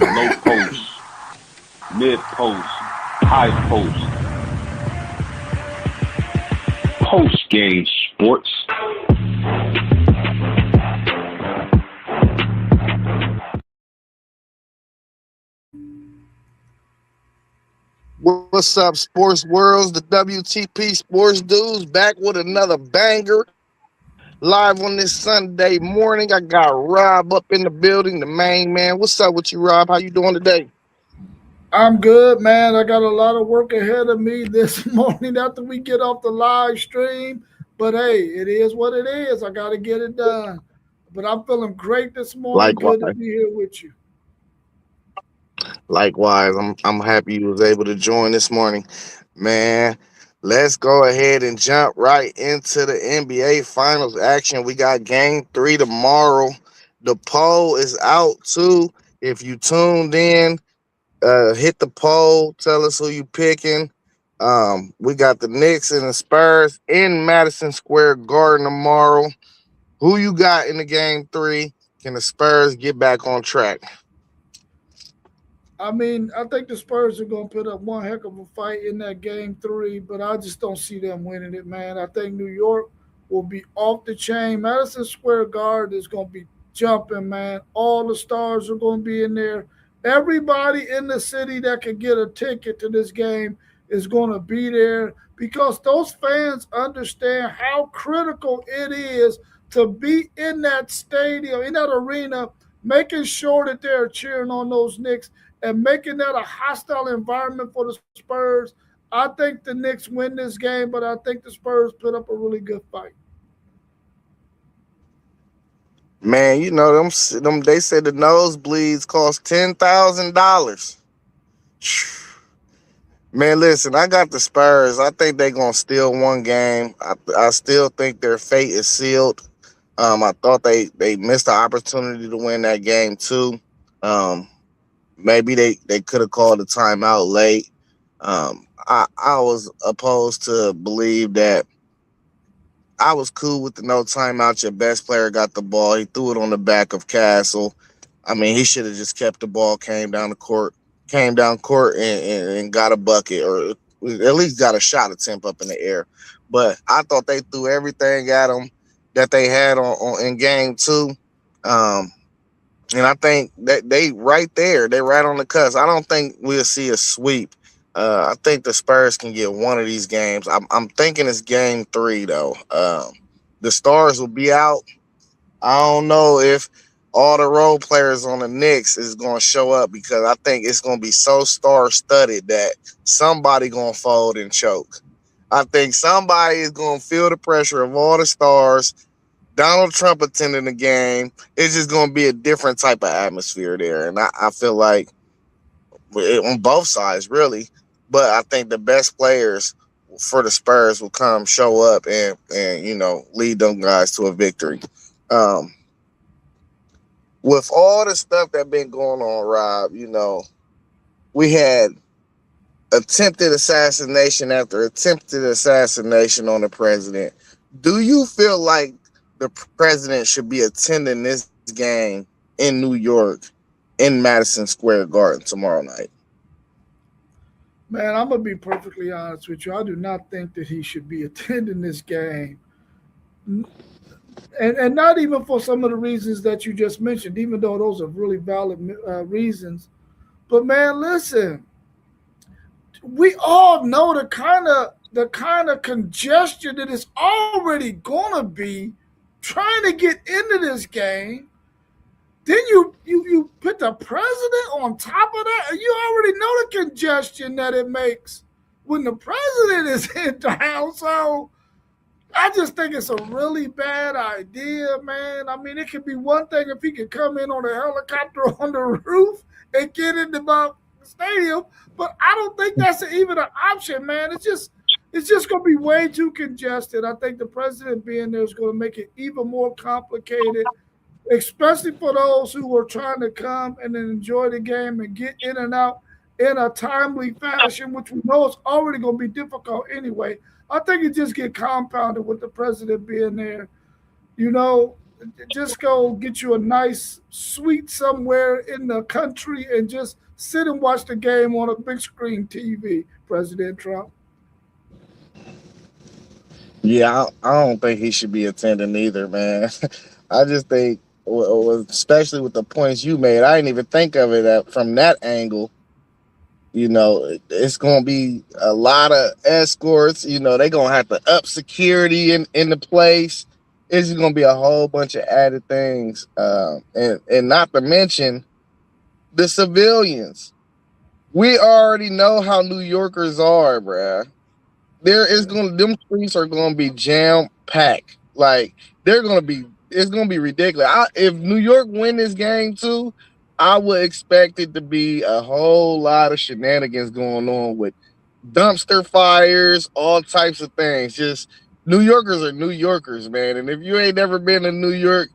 low post, mid post, high post, post game sports. What's up, sports worlds? The WTP Sports Dudes back with another banger. Live on this Sunday morning. I got Rob up in the building, the main man. What's up with you, Rob? How you doing today? I'm good, man. I got a lot of work ahead of me this morning after we get off the live stream. But hey, it is what it is. I got to get it done. But I'm feeling great this morning. Good to Likewise. be here with you. Likewise. I'm happy you was able to join this morning. Man, let's go ahead and jump right into the NBA Finals action. We got game 3 tomorrow. The poll is out too. If you tuned in, hit the poll. Tell us who you picking. We got the Knicks and the Spurs in Madison Square Garden tomorrow. Who you got in the game 3? Can the Spurs get back on track? I mean, I think the Spurs are going to put up one heck of a fight in that game 3, but I just don't see them winning it, man. I think New York will be off the chain. Madison Square Garden is going to be jumping, man. All the stars are going to be in there. Everybody in the city that can get a ticket to this game is going to be there because those fans understand how critical it is to be in that stadium, in that arena, making sure that they're cheering on those Knicks and making that a hostile environment for the Spurs. I think the Knicks win this game, but I think the Spurs put up a really good fight. Man, you know them. They said the nosebleeds cost $10,000. Man, listen, I got the Spurs. I think they're gonna steal one game. I still think their fate is sealed. I thought they missed the opportunity to win that game too. Um, Maybe they could have called a timeout late. I was opposed to believe that. I was cool with the no timeout. Your best player got the ball. He threw it on the back of Castle. I mean, he should have just kept the ball, came down court and got a bucket or at least got a shot attempt up in the air. But I thought they threw everything at him that they had on in game 2. Um, and I think that they right there, they right on the cusp. I don't think we'll see a sweep. I think the Spurs can get one of these games. I'm thinking it's game 3 though. The stars will be out. I don't know if all the role players on the Knicks is going to show up because I think it's going to be so star studded that somebody going to fold and choke. I think somebody is going to feel the pressure of all the stars. Donald Trump attending the game. It's just going to be a different type of atmosphere there. And I feel like on both sides, really. But I think the best players for the Spurs will come, show up, and lead them guys to a victory. Um, with all the stuff that been going on, Rob, we had attempted assassination after attempted assassination on the president. Do you feel like the president should be attending this game in New York in Madison Square Garden tomorrow night? Man, I'm going to be perfectly honest with you. I do not think that he should be attending this game. And not even for some of the reasons that you just mentioned, even though those are really valid reasons. But man, listen, we all know the kind of congestion that is already gonna be trying to get into this game. Then you put the president on top of that, and you already know the congestion that it makes when the president is in town. So I just think it's a really bad idea, man. I mean, it could be one thing if he could come in on a helicopter on the roof and get into the stadium, but I don't think that's even an option, man. It's just going to be way too congested. I think the president being there is going to make it even more complicated, especially for those who are trying to come and enjoy the game and get in and out in a timely fashion, which we know is already going to be difficult anyway. I think it just get compounded with the president being there. You know, just go get you a nice suite somewhere in the country and just sit and watch the game on a big screen TV, President Trump. Yeah, I don't think he should be attending either, man. I just think, especially with the points you made, I didn't even think of it from that angle. It's going to be a lot of escorts. They're going to have to up security in the place. It's going to be a whole bunch of added things, and not to mention the civilians. We already know how New Yorkers are, bruh. Them streets are gonna be jam packed. Like it's gonna be ridiculous. If New York win this game too, I would expect it to be a whole lot of shenanigans going on with dumpster fires, all types of things. Just New Yorkers are New Yorkers, man. And if you ain't never been to New York,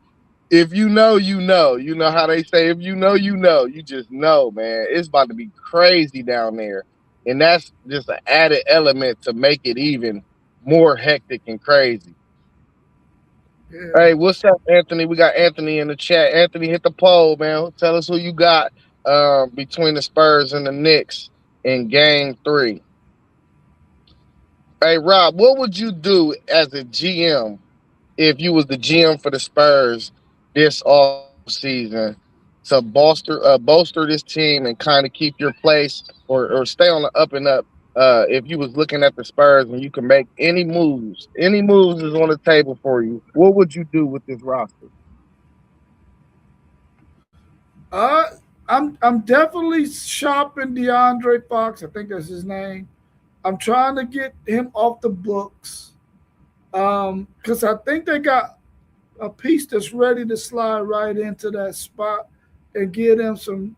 if you know, you know. You know how they say, if you know, you know. You just know, man. It's about to be crazy down there. And that's just an added element to make it even more hectic and crazy. Yeah. Hey, what's up, Anthony? We got Anthony in the chat. Anthony, hit the poll, man. Tell us who you got between the Spurs and the Knicks in game 3. Hey, Rob, what would you do as a GM if you was the GM for the Spurs this off season to bolster this team and kind of keep your place or stay on the up and up? If you was looking at the Spurs and you can make any moves is on the table for you. What would you do with this roster? Uh, I'm definitely shopping DeAndre Fox. I think that's his name. I'm trying to get him off the books because I think they got a piece that's ready to slide right into that spot and give them some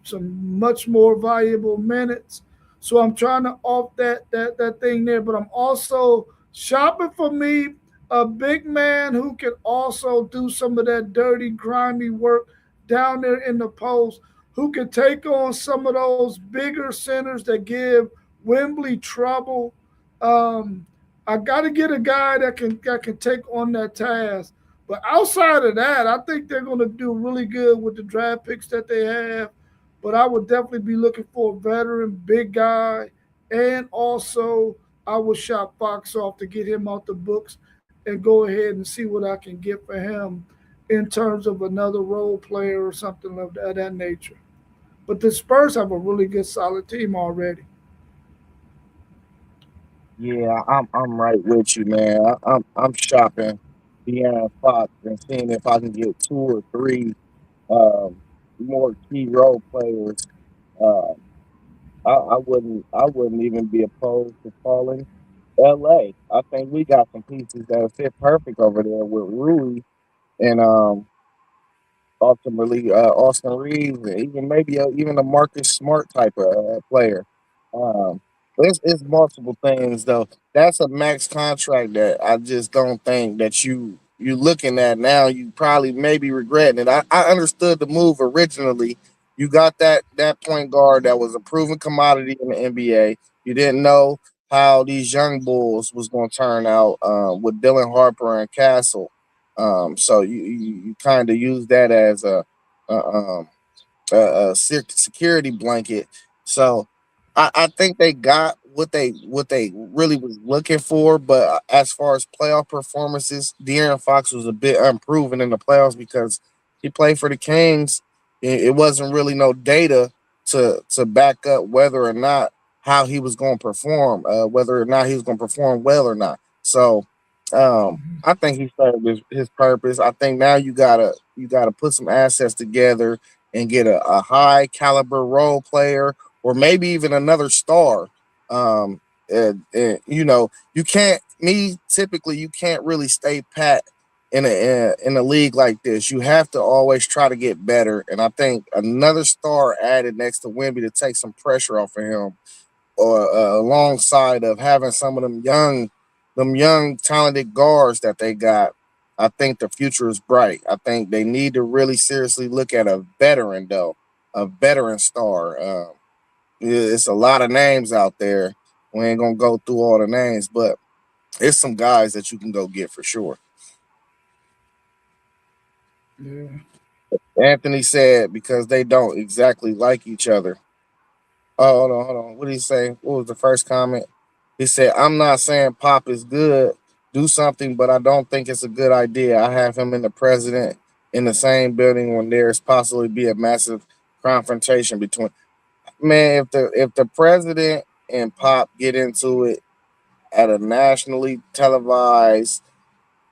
much more valuable minutes. So I'm trying to off that thing there, but I'm also shopping for me a big man who can also do some of that dirty, grimy work down there in the post, who can take on some of those bigger centers that give Wembley trouble. Um, I got to get a guy that can take on that task. But outside of that, I think they're going to do really good with the draft picks that they have. But I would definitely be looking for a veteran, big guy, and also I would shop Fox off to get him out the books and go ahead and see what I can get for him in terms of another role player or something of that nature. But the Spurs have a really good, solid team already. Yeah, I'm right with you, man. I'm shopping De'Aaron Fox and seeing if I can get 2 or 3 um, more key role players. Uh, I wouldn't even be opposed to calling LA. I think we got some pieces that fit perfect over there with Rui and ultimately Austin Reeves, and even maybe even a Marcus Smart type of player. Um, it's multiple things though. That's a max contract that I just don't think that you looking at now. You probably maybe regretting it. I understood the move originally. You got that point guard that was a proven commodity in the NBA. You didn't know how these young bulls was going to turn out with Dylan Harper and Castle. So you kind of use that as a, um, security blanket. So I think they got what they really was looking for. But as far as playoff performances, De'Aaron Fox was a bit unproven in the playoffs because he played for the Kings. It wasn't really no data to back up whether or not how he was going to perform, whether or not he was going to perform well or not. So I think he served his purpose. I think now you gotta put some assets together and get a high caliber role player or maybe even another star. Um, and you can't. Me typically, you can't really stay pat in a league like this. You have to always try to get better. And I think another star added next to Wimby to take some pressure off of him or alongside of having some of them young talented guards that they got. I think the future is bright. I think they need to really seriously look at a veteran though, a veteran star. It's a lot of names out there. We ain't gonna go through all the names, but it's some guys that you can go get for sure. Yeah. Anthony said because they don't exactly like each other. Oh, hold on. What did he say? What was the first comment? He said, I'm not saying Pop is good, do something, but I don't think it's a good idea. I have him and the president in the same building when there's possibly be a massive confrontation between man, if the president and Pop get into it at a nationally televised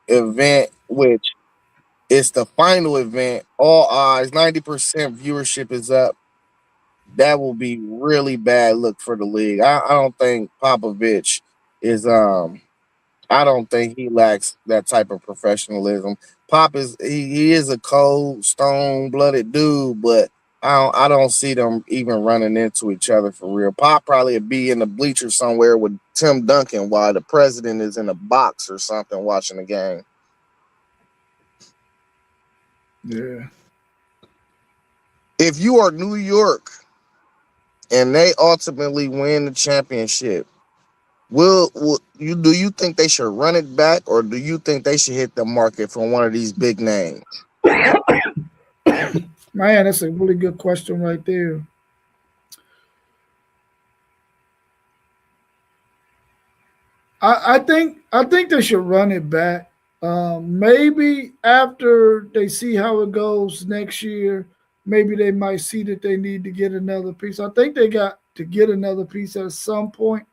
event, which is the final event, all eyes, 90% viewership is up. That will be really bad look for the league. I don't think Popovich is I don't think he lacks that type of professionalism. Pop is he is a cold, stone blooded dude, but I don't see them even running into each other for real. Pop probably would be in the bleachers somewhere with Tim Duncan while the president is in a box or something watching the game. Yeah. If you are New York and they ultimately win the championship, will you do you think they should run it back or do you think they should hit the market for one of these big names? Man, that's a really good question right there. I think they should run it back. Maybe after they see how it goes next year, maybe they might see that they need to get another piece. I think they got to get another piece at some point.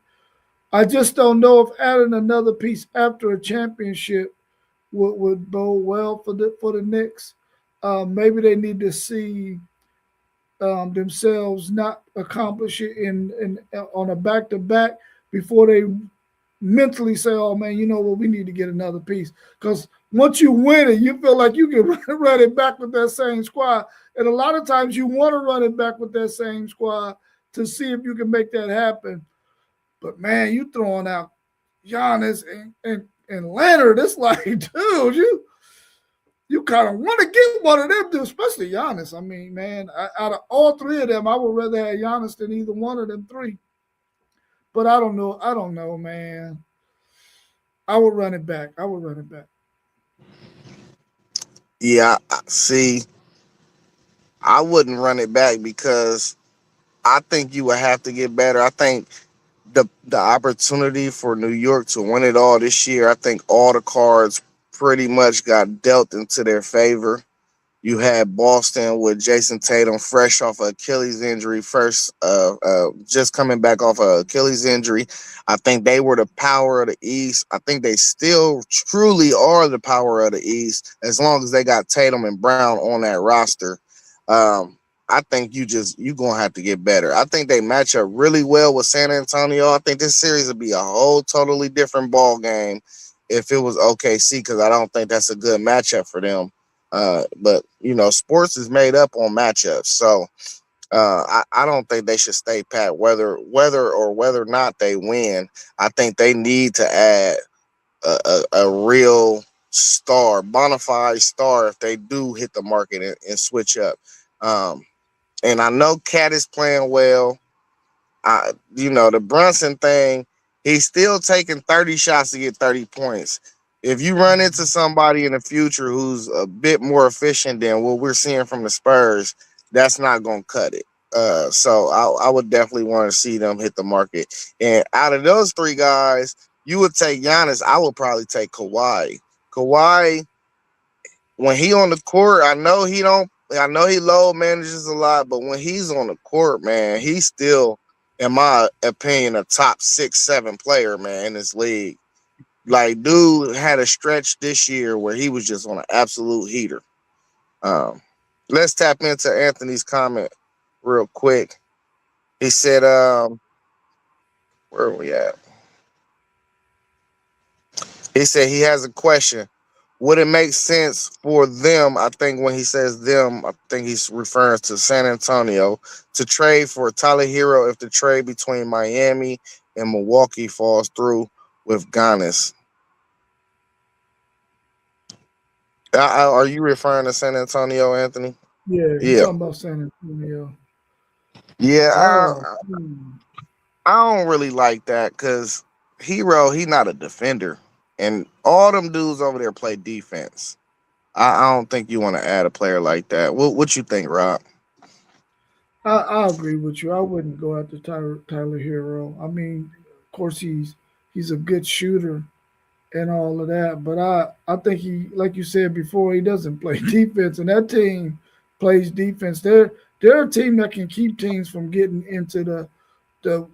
I just don't know if adding another piece after a championship would bode well for the Knicks. Maybe they need to see themselves not accomplish it in on a back to back before they mentally say, "Oh man, you know what? We need to get another piece." Because once you win it, you feel like you can run it back with that same squad, and a lot of times you want to run it back with that same squad to see if you can make that happen. But man, you throwing out Giannis and Leonard, it's like, dude, you kind of want to get one of them, especially Giannis. I mean, man, out of all three of them, I would rather have Giannis than either one of them three. But I don't know. I don't know, man. I would run it back. I would run it back. Yeah, see, I wouldn't run it back because I think you would have to get better. I think the opportunity for New York to win it all this year, I think all the cards pretty much got dealt into their favor. You had Boston with Jason Tatum fresh off of Achilles injury, first just coming back off of Achilles injury. I think they were the power of the East. I think they still truly are the power of the East as long as they got Tatum and Brown on that roster. Um, I think you gonna have to get better. I think they match up really well with San Antonio. I think this series would be a whole totally different ball game if it was OKC because I don't think that's a good matchup for them. But sports is made up on matchups, so I don't think they should stay pat whether or not they win. I think they need to add a real star, bona fide star, if they do hit the market and switch up. Um, and I know Cat is playing well. The Brunson thing, he's still taking 30 shots to get 30 points. If you run into somebody in the future who's a bit more efficient than what we're seeing from the Spurs, that's not going to cut it. So I would definitely want to see them hit the market. And out of those three guys, you would take Giannis. I would probably take Kawhi. Kawhi, when he on the court, I know he don't. I know he low manages a lot, but when he's on the court, man, he's still, in my opinion, a top 6, 7 player, man, in this league. Like, dude had a stretch this year where he was just on an absolute heater. Um, let's tap into Anthony's comment real quick. He said, where are we at? He said he has a question. Would it make sense for them? I think when he says them, I think he's referring to San Antonio to trade for Tyler Hero if the trade between Miami and Milwaukee falls through with Giannis. Are you referring to San Antonio, Anthony? Yeah, he's Yeah, talking about San Antonio. yeah. Oh, I don't really like that because Hero, he not a defender, and all them dudes over there play defense. I don't think you want to add a player like that. What you think, Rob? I agree with you. I wouldn't go after Tyler Hero. I mean, of course he's a good shooter and all of that, but I think he, like you said before, he doesn't play defense, and that team plays defense. They're a team that can keep teams from getting into the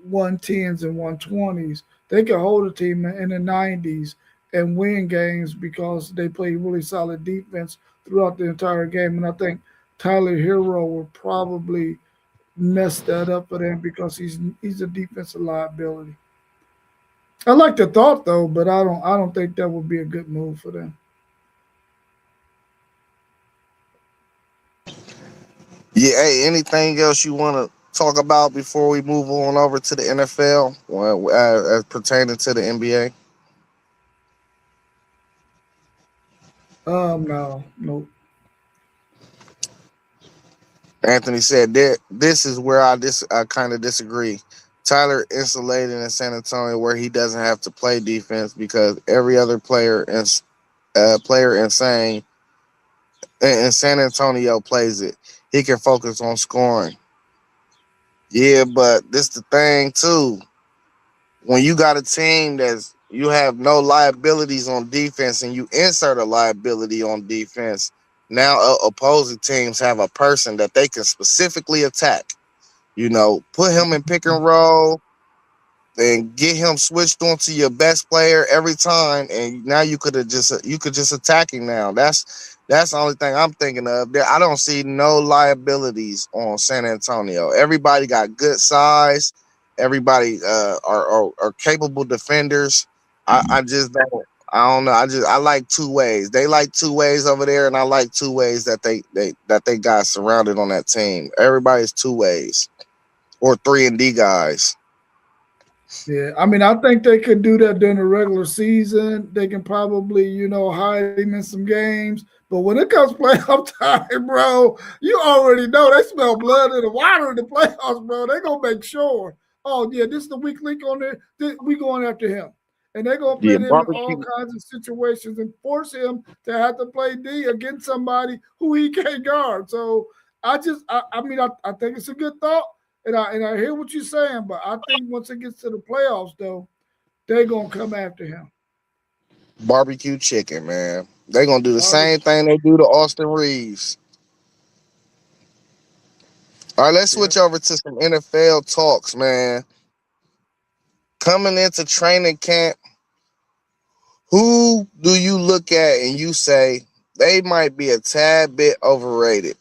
110s and 120s. They can hold a team in the 90s and win games because they play really solid defense throughout the entire game. And I think Tyler Hero will probably mess that up for them because he's a defensive liability. I like the thought though, but I don't think that would be a good move for them. Yeah. Hey, anything else you want to talk about before we move on over to the NFL, as pertaining to the NBA? No, no. Anthony said that this is where I kind of disagree. Tyler insulated in San Antonio where he doesn't have to play defense because every other player in San Antonio plays it. He can focus on scoring. Yeah, but this the thing too. When you got a team that's you have no liabilities on defense and you insert a liability on defense, now opposing teams have a person that they can specifically attack. Put him in pick and roll and get him switched onto your best player every time, and now you could just attack him now. That's the only thing I'm thinking of. I don't see no liabilities on San Antonio. Everybody got good size. Everybody are capable defenders. I just don't. I don't know. I like two ways. They like two ways over there, and I like two ways that they got surrounded on that team. Everybody's two ways or 3-and-D guys. Yeah, I mean, I think they could do that during the regular season. They can probably, hide him in some games. But when it comes playoff time, bro, you already know they smell blood in the water in the playoffs, bro. They gonna make sure. Oh yeah, this is the weak link on there. We going after him, and they gonna Yeah, put him in all barbecue. kinds of situations and force him to have to play D against somebody who he can't guard. So I think it's a good thought. And I hear what you're saying, but I think once it gets to the playoffs, though, they're gonna come after him. Barbecue chicken, man. They gonna do the same Barbecue. thing they do to Austin Reeves. All right, let's Yeah. switch over to some NFL talks, man. Coming into training camp, who do you look at and you say they might be a tad bit overrated?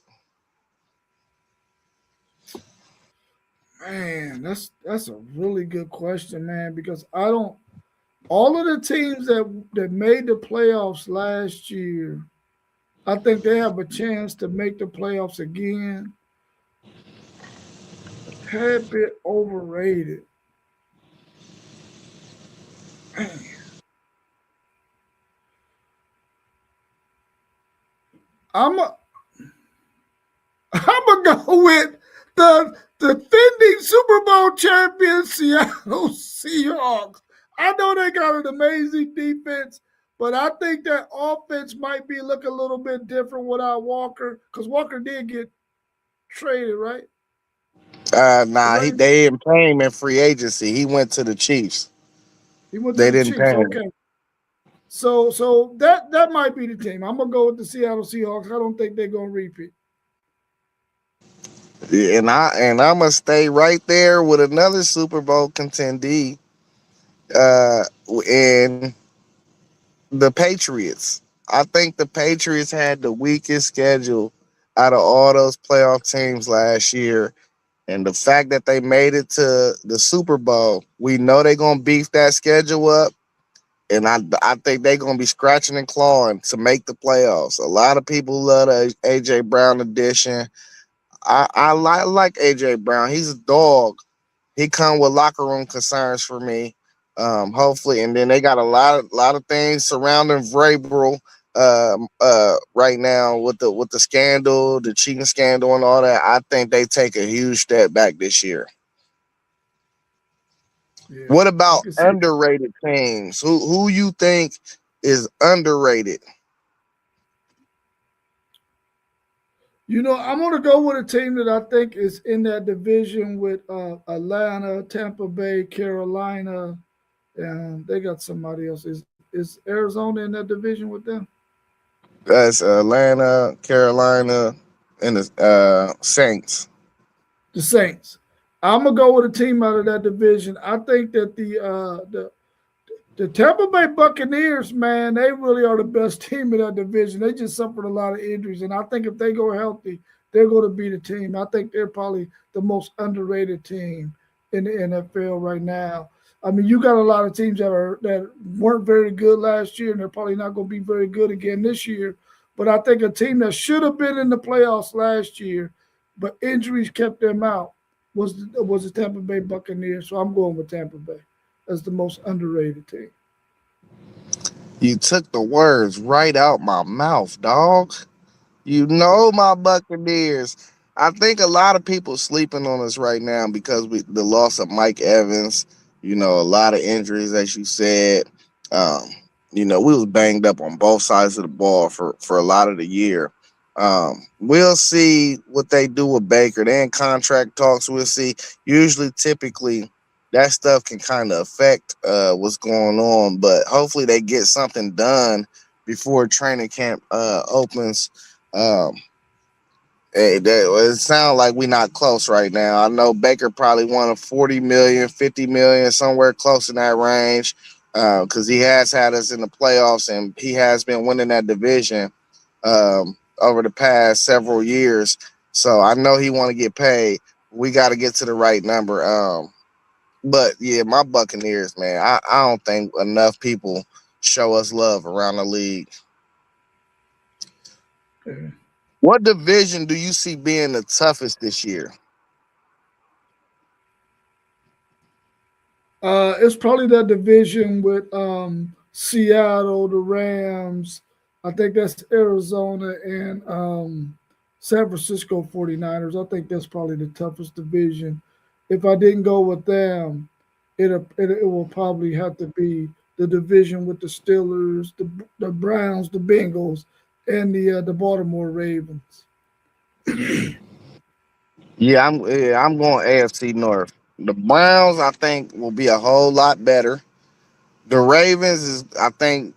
Man, that's a really good question, man, because I don't all of the teams that made the playoffs last year, I think they have a chance to make the playoffs again. A tad bit overrated. Man, I'm a, I'm gonna go with the defending Super Bowl champion Seattle Seahawks. I know they got an amazing defense, but I think that offense might be looking a little bit different without Walker because Walker did get traded, right? Nah, Right? they didn't pay him in free agency. He went to the Chiefs. He went to They the didn't pay Chiefs. him. Okay, so that might be the team. I'm gonna go with the Seattle Seahawks. I don't think they're gonna repeat. Yeah, and I'm gonna stay right there with another Super Bowl contendee, uh, in the Patriots. I think the Patriots had the weakest schedule out of all those playoff teams last year. And the fact that they made it to the Super Bowl, we know they're gonna beef that schedule up. And I think they're gonna be scratching and clawing to make the playoffs. A lot of people love the AJ Brown addition. I like AJ Brown. He's a dog. He come with locker room concerns for me. Hopefully, and then they got a lot of things surrounding Vrabel right now with the scandal, the cheating scandal, and all that. I think they take a huge step back this year. Yeah, What I about can see that. underrated teams? Who you think is underrated? I'm going to go with a team that I think is in that division with Atlanta, Tampa Bay, Carolina, and they got somebody else. Is Arizona in that division with them? That's Atlanta, Carolina, and the Saints. The Saints. I'm gonna go with a team out of that division. I think that the Tampa Bay Buccaneers, man, they really are the best team in that division. They just suffered a lot of injuries, and I think if they go healthy, they're going to be the team. I think they're probably the most underrated team in the NFL right now. I mean, you got a lot of teams that weren't very good last year, and they're probably not going to be very good again this year. But I think a team that should have been in the playoffs last year, but injuries kept them out, was the Tampa Bay Buccaneers. So I'm going with Tampa Bay as the most underrated team. You took the words right out my mouth, dog. You know my Buccaneers. I think a lot of people sleeping on us right now because the loss of Mike Evans. A lot of injuries, as you said. Um, we was banged up on both sides of the ball for a lot of the year. We'll see what they do with Baker. They in contract talks. We'll see. Usually, typically, that stuff can kind of affect what's going on, but hopefully they get something done before training camp opens. um, it sounds like we're not close right now. I know Baker probably wanted 40 million, 50 million, somewhere close in that range, because he has had us in the playoffs and he has been winning that division over the past several years. So I know he want to get paid. We got to get to the right number. But yeah, my Buccaneers, man, I don't think enough people show us love around the league. What division do you see being the toughest this year? It's probably that division with Seattle, the Rams. I think that's Arizona and San Francisco 49ers. I think that's probably the toughest division. If I didn't go with them, it will probably have to be the division with the Steelers, the Browns, the Bengals, and the Baltimore Ravens. Yeah, I'm going AFC North. The Browns, I think, will be a whole lot better. The Ravens is, I think,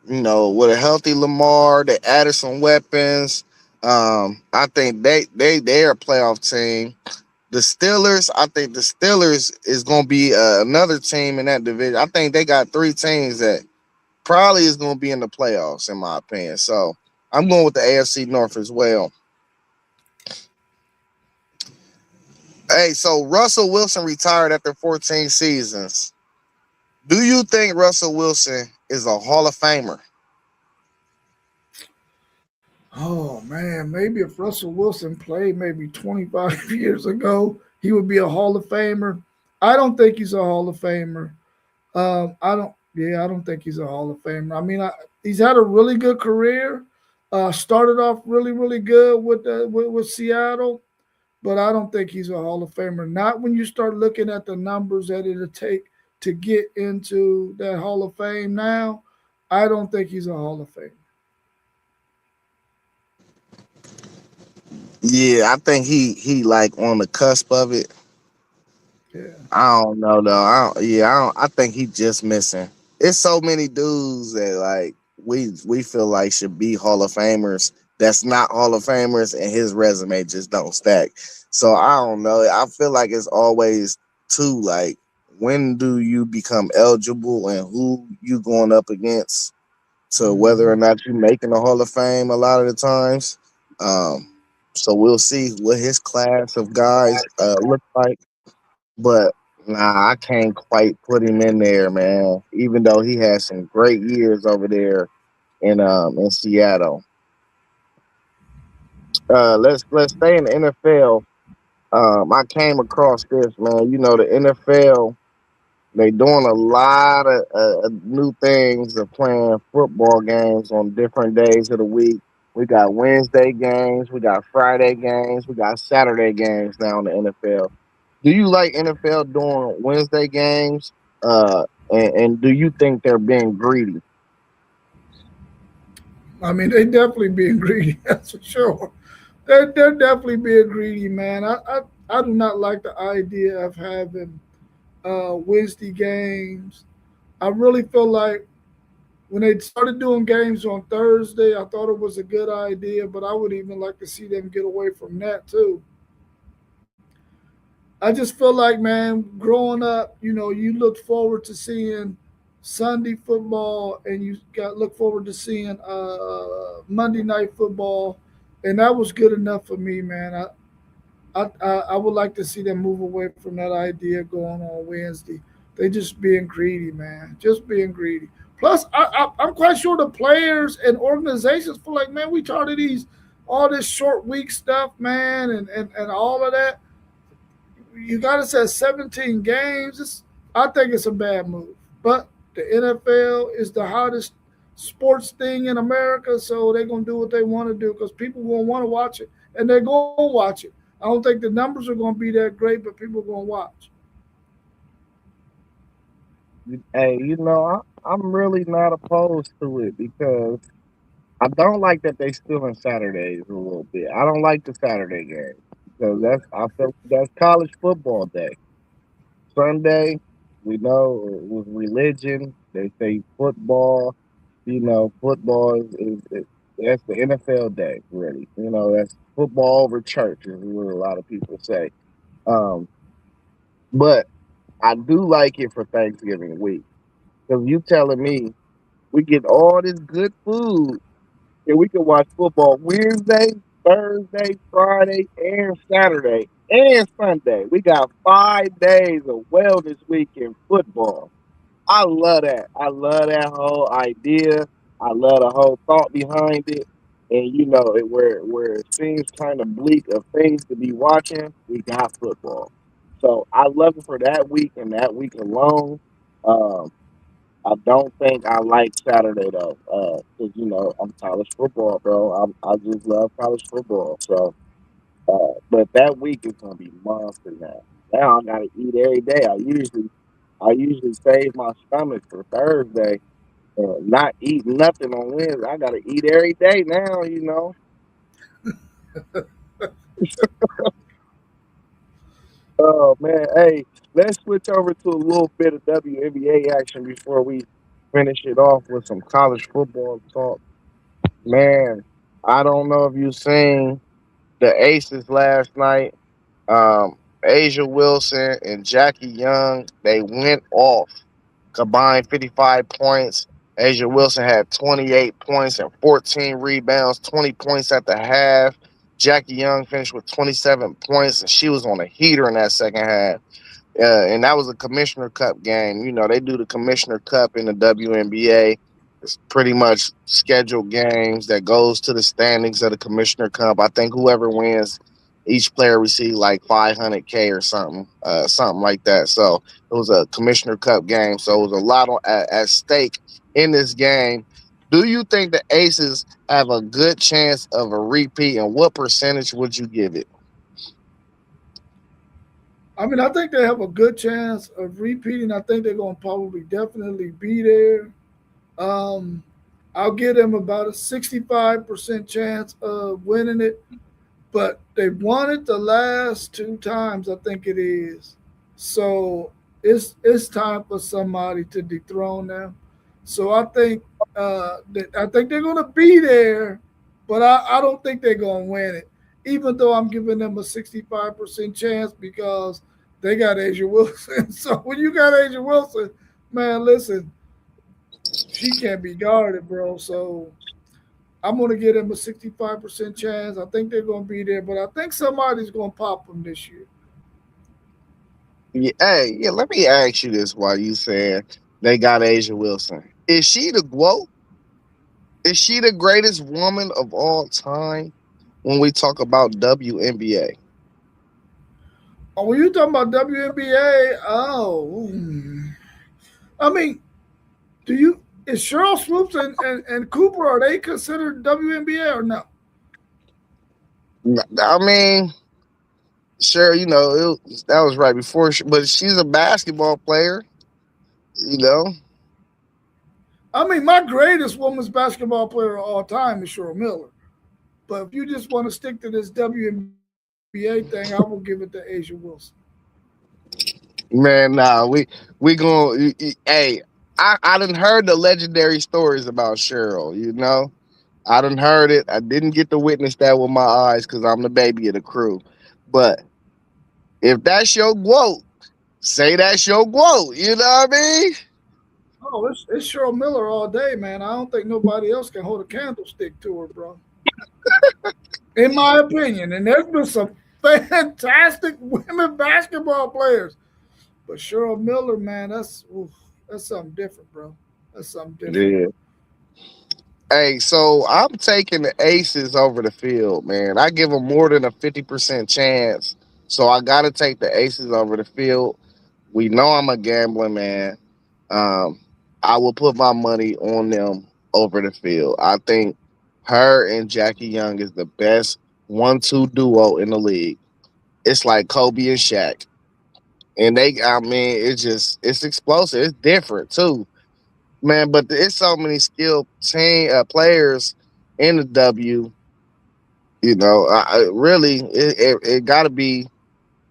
with a healthy Lamar, they added some weapons. I think they're a playoff team. The Steelers, I think the Steelers is going to be another team in that division. I think they got three teams that probably is going to be in the playoffs, in my opinion. So I'm going with the AFC North as well. Hey, so Russell Wilson retired after 14 seasons. Do you think Russell Wilson is a Hall of Famer? Oh man, maybe if Russell Wilson played maybe 25 years ago, he would be a Hall of Famer. I don't think he's a Hall of Famer. I don't. Yeah, I don't think he's a Hall of Famer. I mean, he's had a really good career. Started off really, really good with Seattle, but I don't think he's a Hall of Famer. Not when you start looking at the numbers that it'll take to get into that Hall of Fame. Now, I don't think he's a Hall of Famer. Yeah, I think he like on the cusp of it. Yeah. I don't know though. I think he just missing. It's so many dudes that like we feel like should be Hall of Famers that's not Hall of Famers, and his resume just don't stack. So I don't know. I feel like it's always too like, when do you become eligible and who you going up against to whether or Mhm. not you making the Hall of Fame a lot of the times. Um, so we'll see what his class of guys look like. But nah, I can't quite put him in there, man. Even though he had some great years over there in Seattle. Let's stay in the NFL. I came across this, man. The NFL, they doing a lot of new things of playing football games on different days of the week. We got Wednesday games, we got Friday games, we got Saturday games now in the NFL. Do you like NFL doing Wednesday games? And do you think they're being greedy? I mean, they definitely being greedy. That's for sure. they're definitely being greedy, man. I do not like the idea of having Wednesday games. I really feel like when they started doing games on Thursday, I thought it was a good idea, but I would even like to see them get away from that too. I just feel like, man, growing up, you look forward to seeing Sunday football, and you got look forward to seeing Monday night football, and that was good enough for me, man. I would like to see them move away from that idea going on Wednesday. They just being greedy, man. Just being greedy. Plus, I'm quite sure the players and organizations feel like, man, we tired of these all this short week stuff, man, and all of that. You got us at 17 games. I think it's a bad move. But the NFL is the hottest sports thing in America, so they're gonna do what they want to do because people gonna want to watch it, and they're gonna watch it. I don't think the numbers are gonna be that great, but people are gonna watch. Hey, I'm really not opposed to it because I don't like that they still in Saturdays a little bit. I don't like the Saturday game because I feel that's college football day. Sunday, we know it was religion. They say football. Football is that's the NFL day, really. That's football over church is what a lot of people say. Um, but I do like it for Thanksgiving week because you telling me we get all this good food and we can watch football Wednesday, Thursday, Friday, and Saturday and Sunday. We got 5 days of wellness week in football. I love that. I love that whole idea. I love the whole thought behind it. And where it seems kind of bleak of things to be watching, we got football. So I love it for that week and that week alone. Um, I don't think I like Saturday though, because I'm college football, bro. I just love college football. So, but that week is gonna be monster now. Now I gotta eat every day. I usually save my stomach for Thursday and not eat nothing on Wednesday. I gotta eat every day now. Oh man, hey, let's switch over to a little bit of WNBA action before we finish it off with some college football talk. Man, I don't know if you seen the Aces last night. Asia Wilson and Jackie Young, they went off. Combined 55 points. Asia Wilson had 28 points and 14 rebounds, 20 points at the half. Jackie Young finished with 27 points, and she was on a heater in that second half. And that was a Commissioner Cup game. They do the Commissioner Cup in the WNBA. It's pretty much scheduled games that goes to the standings of the Commissioner Cup. I think whoever wins, each player receives like 500K or something like that. So it was a Commissioner Cup game. So it was a lot at stake in this game. Do you think the Aces have a good chance of a repeat, and what percentage would you give it? I mean, I think they have a good chance of repeating. I think they're gonna probably definitely be there. Um, I'll give them about a 65% chance of winning it, but they won it the last two times, I think it is. So it's time for somebody to dethrone them. So I think they're gonna be there, but I don't think they're gonna win it. Even though I'm giving them a 65% chance because they got Asia Wilson. So when you got Asia Wilson, man, listen, she can't be guarded, bro. So I'm going to give them a 65% chance. I think they're going to be there, but I think somebody's going to pop them this year. Yeah, hey, yeah. Let me ask you this: while you saying they got Asia Wilson, is she the GOAT? Is she the greatest woman of all time when we talk about WNBA? Oh, when you talking about WNBA, I mean, do you is Cheryl Swoops and Cooper, are they considered WNBA or no? I mean, sure, that was right before, but she's a basketball player. You know, I mean, my greatest women's basketball player of all time is Cheryl Miller. But if you just want to stick to this WNBA thing, I will give it to Asia Wilson. Man, nah, we going. Hey, I done heard the legendary stories about Cheryl. You know, I done heard it. I didn't get to witness that with my eyes because I'm the baby of the crew. But if that's your quote, say that's your quote. You know what I mean? Oh, it's Cheryl Miller all day, man. I don't think nobody else can hold a candlestick to her, bro. In my opinion. And there's been some fantastic women basketball players. But Cheryl Miller, man, that's something different, bro. That's something different. Yeah. Hey, so I'm taking the Aces over the field, man. I give them more than a 50% chance. So I got to take the Aces over the field. We know I'm a gambling man. Um, I will put my money on them over the field. I think her and Jackie Young is the best 1-2 duo in the league. It's like Kobe and Shaq. And I mean, it's explosive. It's different too, man. But it's so many skilled team players in the W. You know, really, it got to be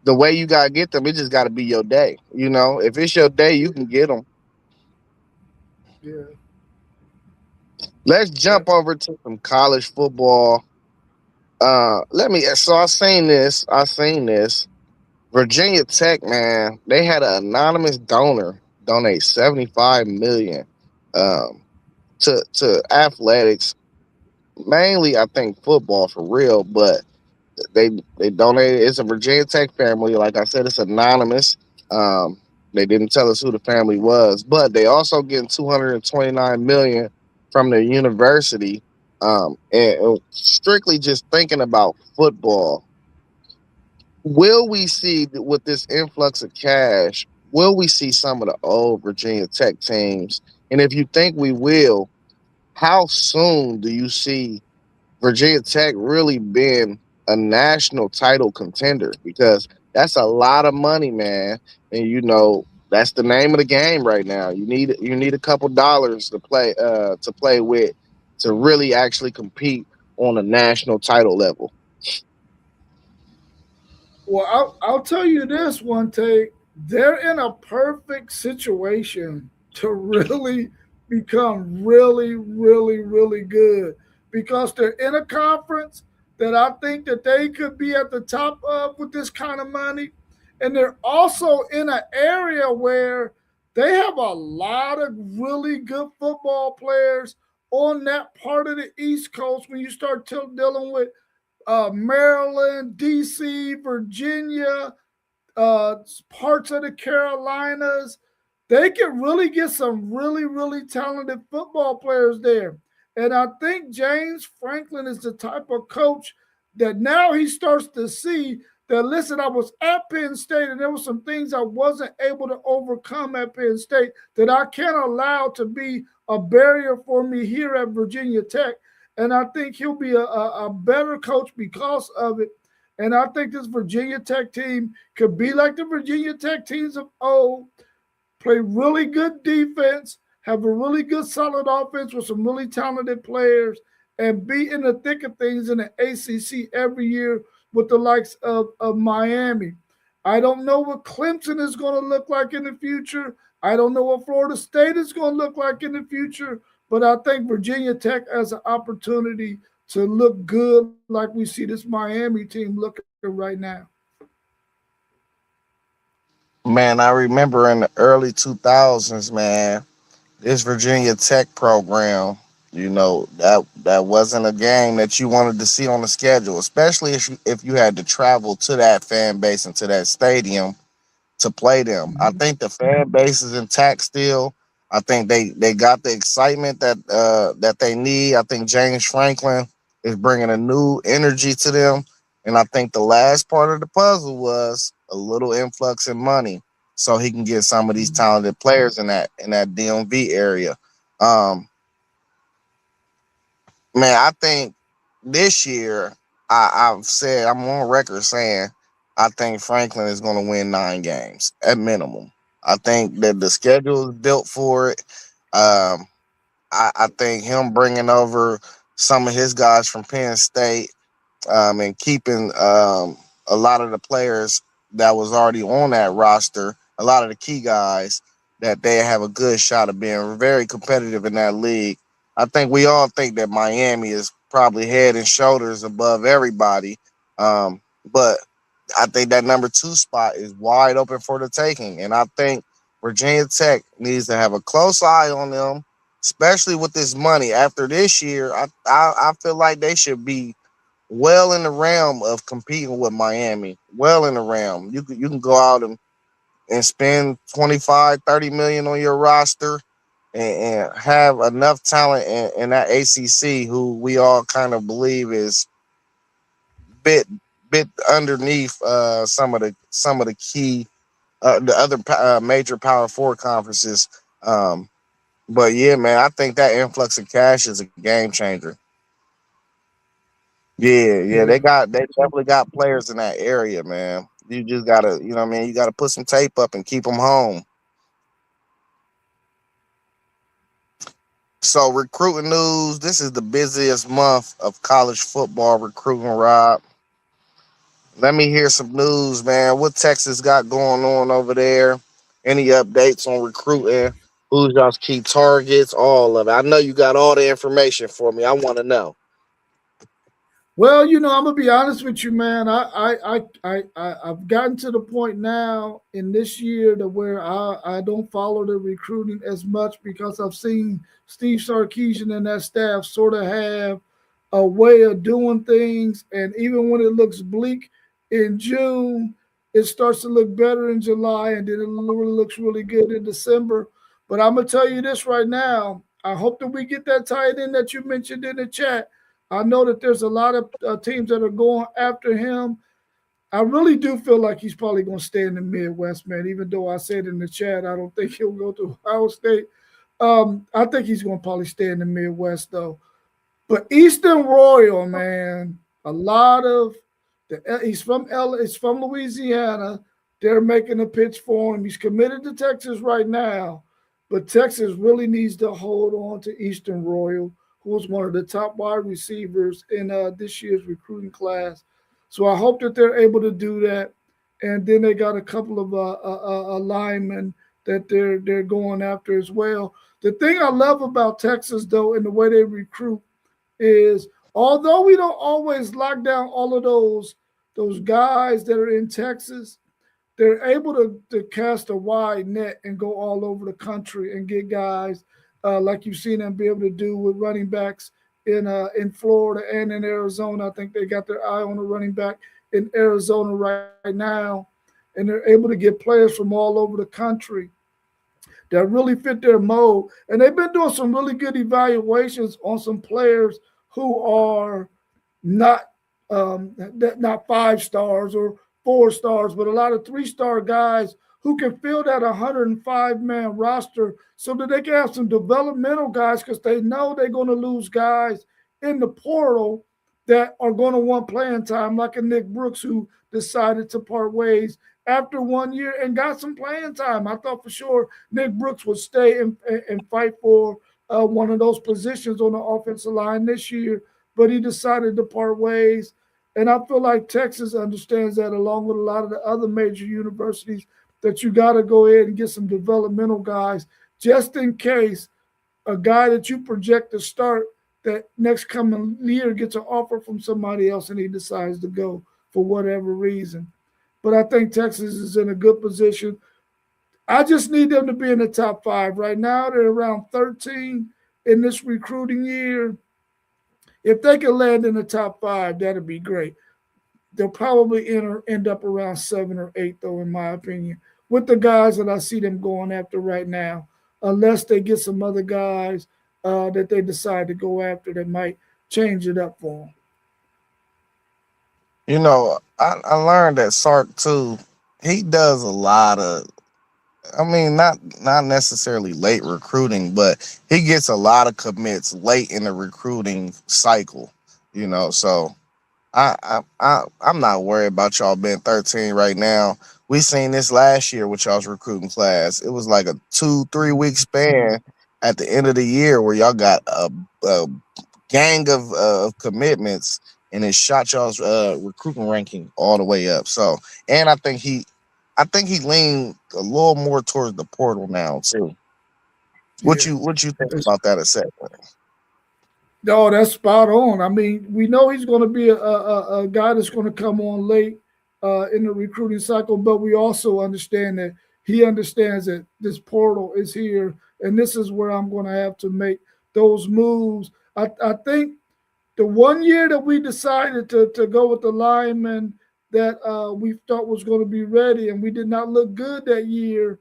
the way you got to get them. It just got to be your day. You know, if it's your day, you can get them. Yeah. Let's Yeah. jump over to some college football. Let me. So I seen this. Virginia Tech, man, they had an anonymous donor donate 75 million to athletics, mainly I think football for real, but they donated. It's a Virginia Tech family. Like I said, it's anonymous. Um, they didn't tell us who the family was, but they also getting 229 million from the university. And strictly just thinking about football, will we see with this influx of cash? Will we see some of the old Virginia Tech teams? And if you think we will, how soon do you see Virginia Tech really been a national title contender? Because that's a lot of money, man. And you know that's the name of the game right now. You need a couple dollars to play with to really actually compete on a national title level. Well, I'll tell you this one take. They're in a perfect situation to really become really, really, really good because they're in a conference that I think that they could be at the top of with this kind of money. And they're also in an area where they have a lot of really good football players on that part of the East Coast when you start dealing with Maryland, D.C., Virginia, uh, parts of the Carolinas. They can really get some really, really talented football players there. And I think James Franklin is the type of coach that now he starts to see that, listen, I was at Penn State and there were some things I wasn't able to overcome at Penn State that I can't allow to be a barrier for me here at Virginia Tech. And I think he'll be a better coach because of it. And I think this Virginia Tech team could be like the Virginia Tech teams of old, play really good defense, have a really good solid offense with some really talented players, and be in the thick of things in the ACC every year with the likes of Miami. I don't know what Clemson is going to look like in the future. I don't know what Florida State is going to look like in the future, but I think Virginia Tech has an opportunity to look good like we see this Miami team looking right now. Man, I remember in the early 2000s, man, this Virginia Tech program, you know, that wasn't a game that you wanted to see on the schedule, especially if you had to travel to that fan base and to that stadium to play them. I think the fan base is intact still. I think they got the excitement that they need. I think James Franklin is bringing a new energy to them, and I think the last part of the puzzle was a little influx in money, so he can get some of these talented players in that DMV area. Um, Man, I think this year I'm on record saying I think Franklin is going to win 9 games at minimum. I think that the schedule is built for it. Um, I think him bringing over some of his guys from Penn State, and keeping a lot of the players that was already on that roster, a lot of the key guys, that they have a good shot of being very competitive in that league. I think we all think that Miami is probably head and shoulders above everybody, but I think that number two spot is wide open for the taking, and I think Virginia Tech needs to have a close eye on them, especially with this money. After this year, I feel like they should be well in the realm of competing with Miami. Well in the realm. You can go out and spend 25, 30 million on your roster, and have enough talent in that ACC, who we all kind of believe is bit bit underneath some of the key the other major Power Four conferences. Um, but yeah, man, I think that influx of cash is a game changer. Yeah, Yeah. they definitely got players in that area, man. You just gotta, you know what I mean, you gotta put some tape up and keep them home. So recruiting news. This is the busiest month of college football recruiting, Rob. Let me hear some news, man. What Texas got going on over there? Any updates on recruiting? Who's y'all's key targets? All of it. I know you got all the information for me. I want to know. Well, I'm gonna be honest with you, man. I've gotten to the point now in this year to where I don't follow the recruiting as much because I've seen Steve Sarkisian and that staff sort of have a way of doing things, and even when it looks bleak in June, it starts to look better in July, and then it really looks really good in December. But I'm gonna tell you this right now. I hope that we get that tight end that you mentioned in the chat. I know that there's a lot of teams that are going after him. I really do feel like he's probably going to stay in the Midwest, man. Even though I said in the chat, I don't think he'll go to Ohio State. I think he's going to probably stay in the Midwest, though. But Eastern Royal, man, a lot of he's from Louisiana. They're making a pitch for him. He's committed to Texas right now, but Texas really needs to hold on to Eastern Royal, who was one of the top wide receivers in this year's recruiting class. So I hope that they're able to do that. And then they got a couple of linemen that they're going after as well. The thing I love about Texas, though, and the way they recruit is although we don't always lock down all of those guys that are in Texas, they're able to cast a wide net and go all over the country and get guys like you've seen them be able to do with running backs in Florida and in Arizona. I think they got their eye on a running back in Arizona right now, and they're able to get players from all over the country that really fit their mold. And they've been doing some really good evaluations on some players who are not not 5 stars or 4 stars, but a lot of 3-star guys who can fill that 105-man roster so that they can have some developmental guys because they know they're going to lose guys in the portal that are going to want playing time, like a Nick Brooks who decided to part ways after 1 year and got some playing time. I thought for sure Nick Brooks would stay and fight for one of those positions on the offensive line this year, but he decided to part ways. And I feel like Texas understands that, along with a lot of the other major universities, that you got to go ahead and get some developmental guys just in case a guy that you project to start that next coming year gets an offer from somebody else and he decides to go for whatever reason. But I think Texas is in a good position. I just need them to be in the top 5. Right now, they're around 13 in this recruiting year. If they can land in the top 5, that'd be great. They'll probably end up around 7 or 8, though, in my opinion, with the guys that I see them going after right now, unless they get some other guys that they decide to go after that might change it up for them. You know, I learned that Sark too. He does a lot of. I mean, not necessarily late recruiting, but he gets a lot of commits late in the recruiting cycle. So I'm not worried about y'all being 13 right now. We seen this last year with y'all's recruiting class. It was like a 2-3 week span at the end of the year where y'all got a gang of commitments, and it shot y'all's recruiting ranking all the way up. So, and I think he leaned a little more towards the portal now too. Yeah. What you think That's, about that assessment? no, that's spot on. I mean, we know he's going to be a guy that's going to come on late in the recruiting cycle, but we also understand that he understands that this portal is here, and this is where I'm going to have to make those moves. I think the one year that we decided to go with the lineman that we thought was going to be ready, and we did not look good that year,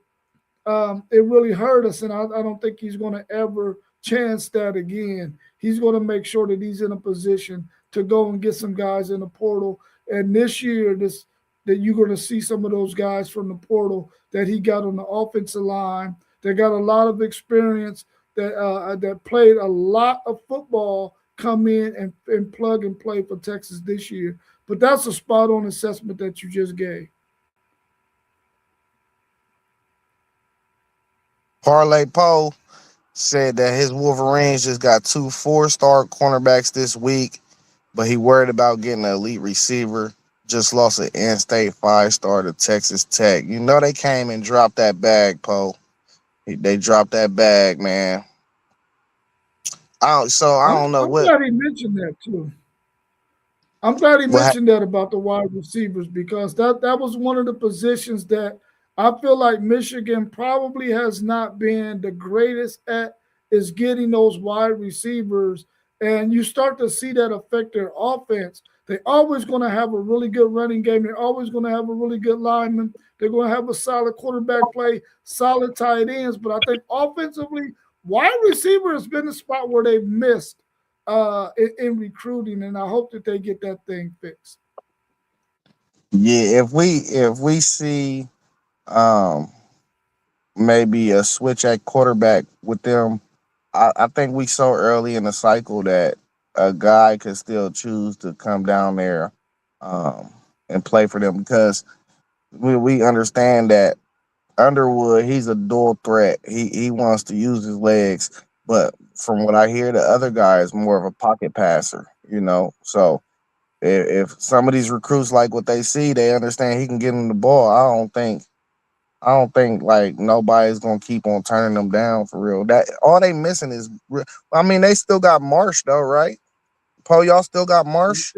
it really hurt us. And I don't think he's going to ever chance that again. He's going to make sure that he's in a position to go and get some guys in the portal. And this year, that you're going to see some of those guys from the portal that he got on the offensive line. They got a lot of experience that played a lot of football come in and plug and play for Texas this year. But that's a spot on assessment that you just gave. Parlay Poe said that his Wolverines just got two four-star cornerbacks this week, but he worried about getting an elite receiver. Just lost an in-state five-star to Texas Tech. You know they came and dropped that bag, Poe. They dropped that bag, man. I I'm don't know I'm glad he mentioned that too. I'm glad he what mentioned that about the wide receivers because that was one of the positions that I feel like Michigan probably has not been the greatest at is getting those wide receivers. And you start to see that affect their offense. They're always going to have a really good running game. They're always going to have a really good lineman. They're going to have a solid quarterback play, solid tight ends. But I think offensively, wide receiver has been the spot where they've missed in recruiting, and I hope that they get that thing fixed. Yeah, if we see um maybe a switch at quarterback with them, I think we so early in the cycle that a guy could still choose to come down there um and play for them because we understand that Underwood, he's a dual threat. He wants to use his legs, but from what I hear, the other guy is more of a pocket passer. So if some of these recruits like what they see, they understand he can get them the ball. I don't think like nobody's gonna keep on turning them down for real. That all they missing is, I mean, they still got Marsh though, right? Poe, y'all still got Marsh.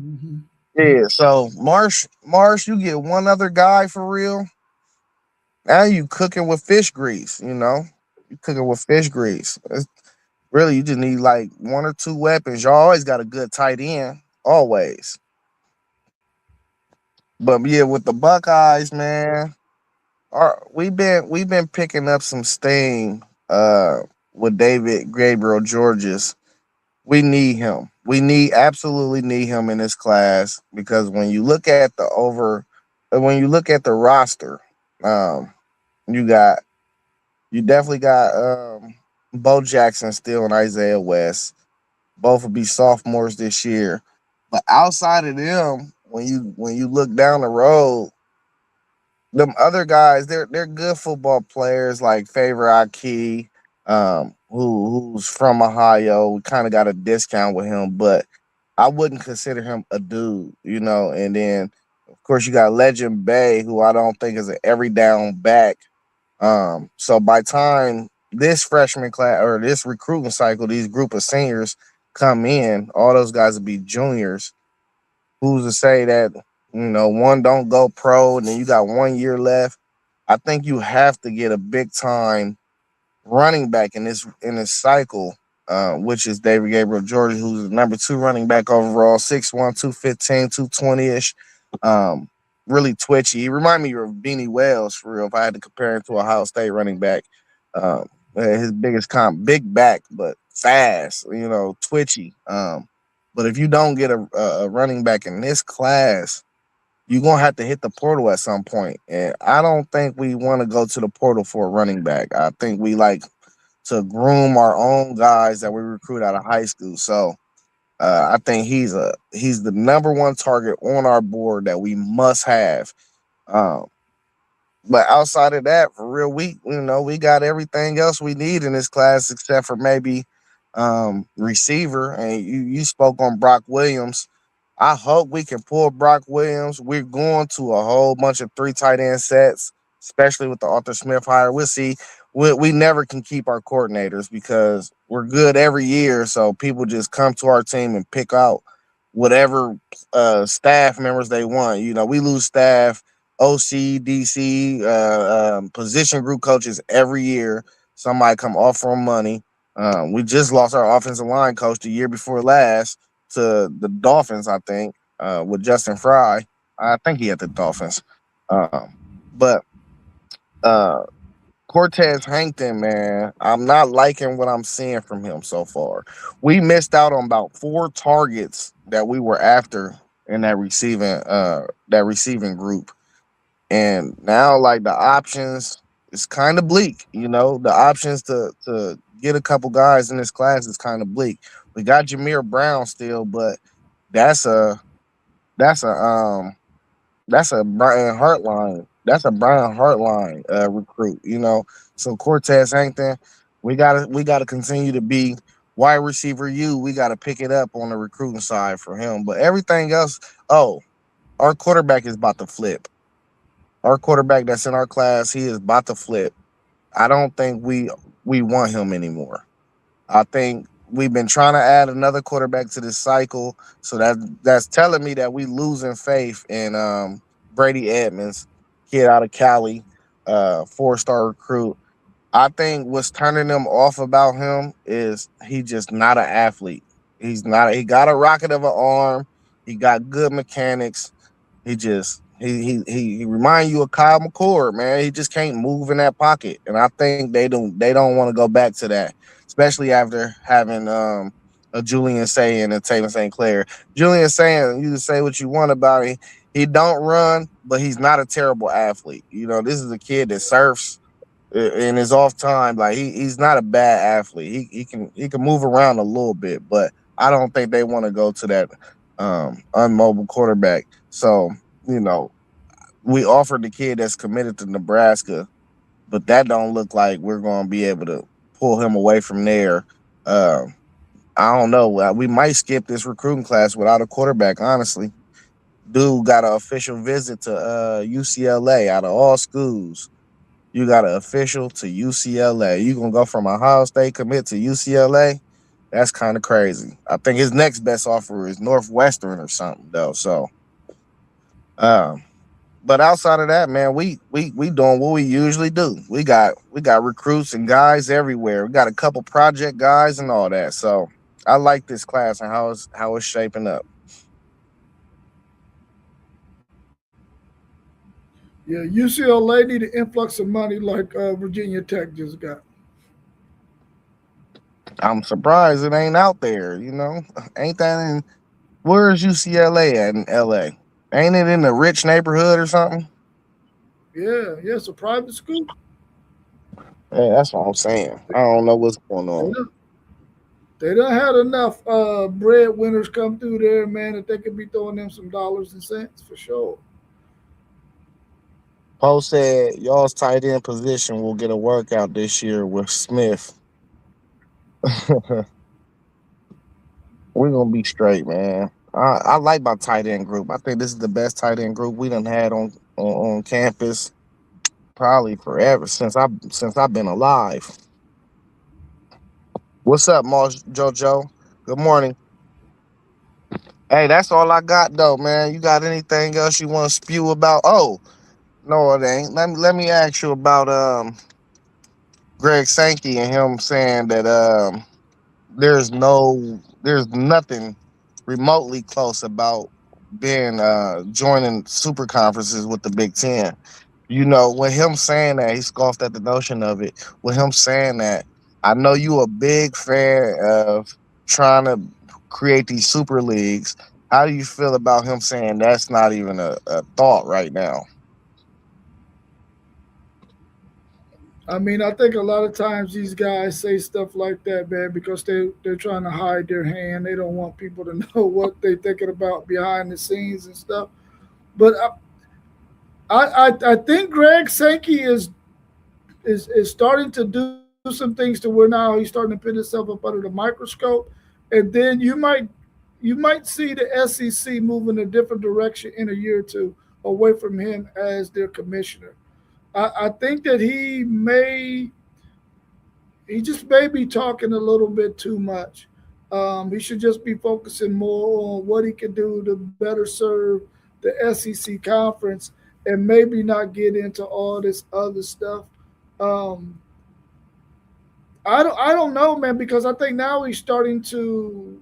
Mm-hmm. Yeah, so Marsh, you get one other guy for real. Now you cooking with fish grease. You cooking with fish grease. Really, you just need like one or two weapons. Y'all always got a good tight end, always. But yeah, with the Buckeyes, man, we've been picking up some steam with David Gabriel Georges. We need him. We absolutely need him in this class because when you look at the roster, um, you got you definitely got Bo Jackson still and Isaiah West. Both will be sophomores this year. But outside of them, when you look down the road, them other guys, they're good football players like Favor Aki, who's from Ohio. We kind of got a discount with him, but I wouldn't consider him a dude. And then of course you got Legend Bay, who I don't think is an every down back. So by time this freshman class or this recruiting cycle, these group of seniors come in, all those guys will be juniors. Who's to say that one don't go pro and then you got 1 year left? I think you have to get a big time running back in this cycle, which is David Gabriel George, who's the number two running back overall, 6'1", 215, 220 ish. Um, really twitchy. He remind me of Beanie Wells for real. If I had to compare him to a Ohio State running back, his biggest comp, big back but fast. Twitchy. But if you don't get a running back in this class, you're gonna have to hit the portal at some point. And I don't think we want to go to the portal for a running back. I think we like to groom our own guys that we recruit out of high school. So I think he's the number one target on our board that we must have. Um, but outside of that, for real, we got everything else we need in this class except for maybe receiver, and you spoke on Brock Williams. I hope we can pull Brock Williams. We're going to a whole bunch of three tight end sets, especially with the Arthur Smith hire. We'll see. We never can keep our coordinators because we're good every year. So people just come to our team and pick out whatever staff members they want. You know, we lose staff, OC, DC, position group coaches every year. Somebody come offer them money. We just lost our offensive line coach the year before last to the Dolphins, I think, with Justin Fry. I think he had the Dolphins. But uh, Cortez Hankton, man, I'm not liking what I'm seeing from him so far. We missed out on about 4 targets that we were after in that receiving group. And now like the options is kind of bleak, you know. The options to get a couple guys in this class is kind of bleak. We got Jameer Brown still, but that's a that's a that's a Brian Hartline. That's a Brian Hartline recruit, you know. So Cortez Hankton, we gotta continue to be wide receiver you. We gotta pick it up on the recruiting side for him. But everything else, oh, our quarterback is about to flip. Our quarterback that's in our class, he is about to flip. I don't think we want him anymore. I think we've been trying to add another quarterback to this cycle, so that's telling me that we losing faith in Brady Edmonds, kid out of Cali, 4-star recruit. I think what's turning them off about him is he just not an athlete. He's not. He got a rocket of an arm. He got good mechanics. He remind you of Kyle McCord, man. He just can't move in that pocket, and I think they don't want to go back to that, especially after having a Julian Saying and Taylor St. Clair. Julian Saying, you can say what you want about him. He don't run, but he's not a terrible athlete. You know, this is a kid that surfs in his off time. Like he's not a bad athlete. He can move around a little bit, but I don't think they want to go to that unmobile quarterback. So you know, we offered the kid that's committed to Nebraska, but that don't look like we're going to be able to pull him away from there. Uh, I don't know. We might skip this recruiting class without a quarterback. Honestly, dude got an official visit to UCLA out of all schools. You got an official to UCLA. You gonna go from Ohio State commit to UCLA? That's kind of crazy. I think his next best offer is Northwestern or something though. So, um, but outside of that, man, we doing what we usually do. We got recruits and guys everywhere. We got a couple project guys and all that. So I like this class and how it's shaping up. Yeah, UCLA need an influx of money like Virginia Tech just got. I'm surprised it ain't out there. You know, ain't that in where's UCLA at in LA? Ain't it in a rich neighborhood or something? Yeah, it's a private school. Yeah, that's what I'm saying. I don't know what's going They on. done, they done had enough breadwinners come through there, man, that they could be throwing them some dollars and cents for sure. Poe said y'all's tight end position will get a workout this year with Smith. We're gonna be straight, man. I like my tight end group. I think this is the best tight end group we done had on campus probably forever since I've been alive. What's up, Moss JoJo? Good morning. Hey, that's all I got though, man. You got anything else you want to spew about? Oh, no, it ain't. Let me ask you about Greg Sankey and him saying that there's nothing remotely close about being joining super conferences with the Big Ten. You know, with him saying that, he scoffed at the notion of it. With him saying that, I know you a big fan of trying to create these super leagues. How do you feel about him saying that's not even a thought right now? I mean, I think a lot of times these guys say stuff like that, man, because they're trying to hide their hand. They don't want people to know what they're thinking about behind the scenes and stuff. But I think Greg Sankey is starting to do some things to where now he's starting to put himself up under the microscope, and then you might see the SEC move in a different direction in a year or two away from him as their commissioner. I think that he just may be talking a little bit too much. He should just be focusing more on what he can do to better serve the SEC conference and maybe not get into all this other stuff. Um, I don't know, man, because I think now he's starting to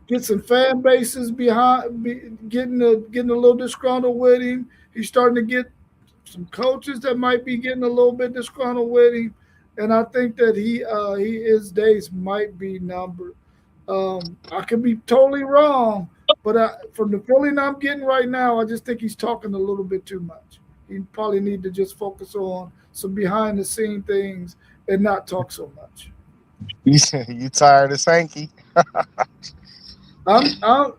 get some fan bases behind, getting a little disgruntled with him. He's starting to get some coaches that might be getting a little bit disgruntled with him, and I think that his days might be numbered. I could be totally wrong, but from the feeling I'm getting right now, I just think he's talking a little bit too much. He probably need to just focus on some behind the scene things and not talk so much. You tired of Sankey?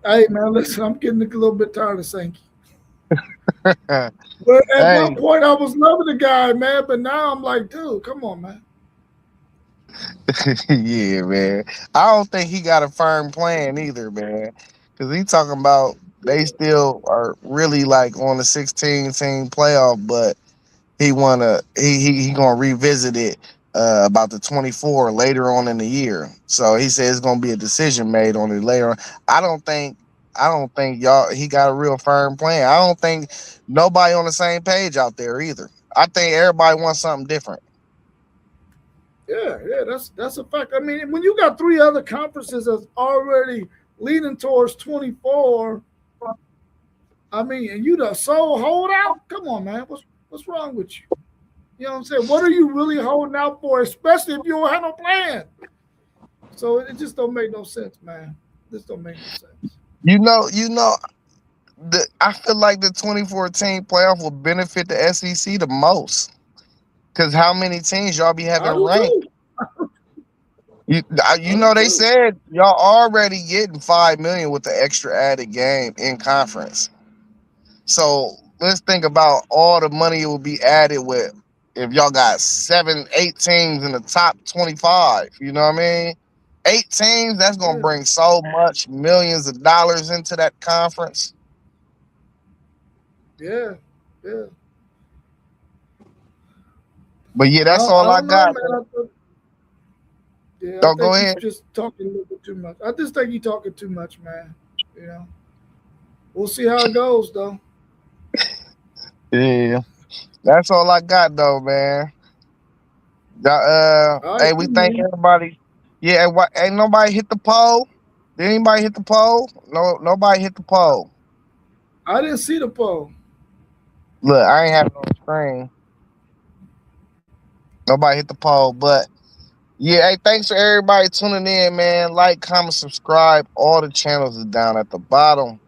Hey man, listen, I'm getting a little bit tired of Sankey. Hey, But at one point, I was loving the guy, man. But now I'm like, dude, come on, man. yeah, man. I don't think he got a firm plan either, man. Because he talking about they still are really like on the 16 team playoff, but he gonna revisit it about the 24 later on in the year. So he says it's gonna be a decision made on it later on. I don't think y'all he got a real firm plan. I don't think nobody on the same page out there either. I think everybody wants something different. Yeah, that's a fact. I mean, when you got three other conferences that's already leaning towards 24, I mean, and you the sole holdout. Come on, man. What's wrong with you? You know what I'm saying? What are you really holding out for, especially if you don't have no plan? So it just don't make no sense, man. This don't make no sense. You know, I feel like the 2014 playoff will benefit the SEC the most. Cause how many teams y'all be I having do ranked? too. You I do know they too. said y'all already getting 5 million with the extra added game in conference. So let's think about all the money it will be added with if y'all got 7, 8 teams in the top 25. You know what I mean? 8 teams, that's gonna Yeah, bring so much millions of dollars into that conference. yeah, yeah. But yeah, that's I all I don't know, got. man. Yeah, I Don't go think he's ahead. just talking a little bit too much. I just think he's talking too much, man. You know, we'll see how it goes, though. Yeah, that's all I got though, man. All right, Hey, we cool, thank man. everybody. Yeah, ain't nobody hit the poll. Did anybody hit the poll? No, nobody hit the poll. I didn't see the poll. Look, I ain't have it on the screen. Nobody hit the poll, but yeah, hey, thanks for everybody tuning in, man. Like, comment, subscribe. All the channels are down at the bottom.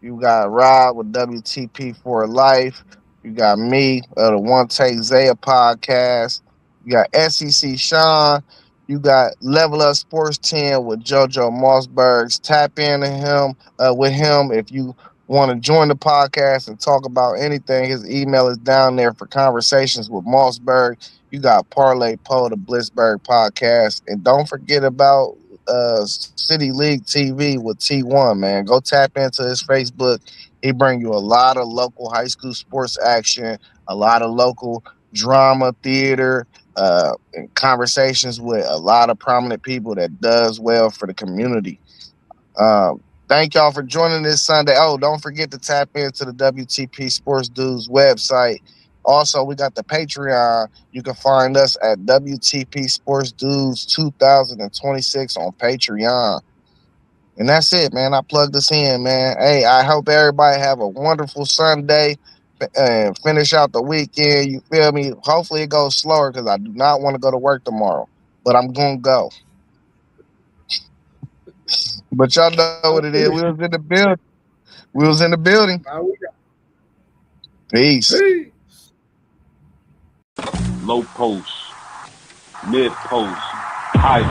You got Rob with WTP for Life. You got me, the One Take Zaya podcast. You got SEC Sean. You got Level Up Sports 10 with JoJo Mossbergs. Tap into him with him if you want to join the podcast and talk about anything. His email is down there for conversations with Mossberg. You got Parlay Poe, the Blitzberg podcast. And don't forget about City League TV with T1, man. Go tap into his Facebook. He bring you a lot of local high school sports action, a lot of local drama, theater, and conversations with a lot of prominent people that does well for the community. Thank y'all for joining this Sunday. Oh, don't forget to tap into the WTP Sports Dudes website. Also, we got the Patreon. You can find us at WTP Sports Dudes 2026 on Patreon. And that's it, man. I plugged this in, man. Hey, I hope everybody have a wonderful Sunday and finish out the weekend. You feel me? Hopefully it goes slower because I do not want to go to work tomorrow. But I'm going to go. But y'all know what I it is. feel We you. was in the building. We was in the building. Now we got Peace. peace. Low post, mid post, high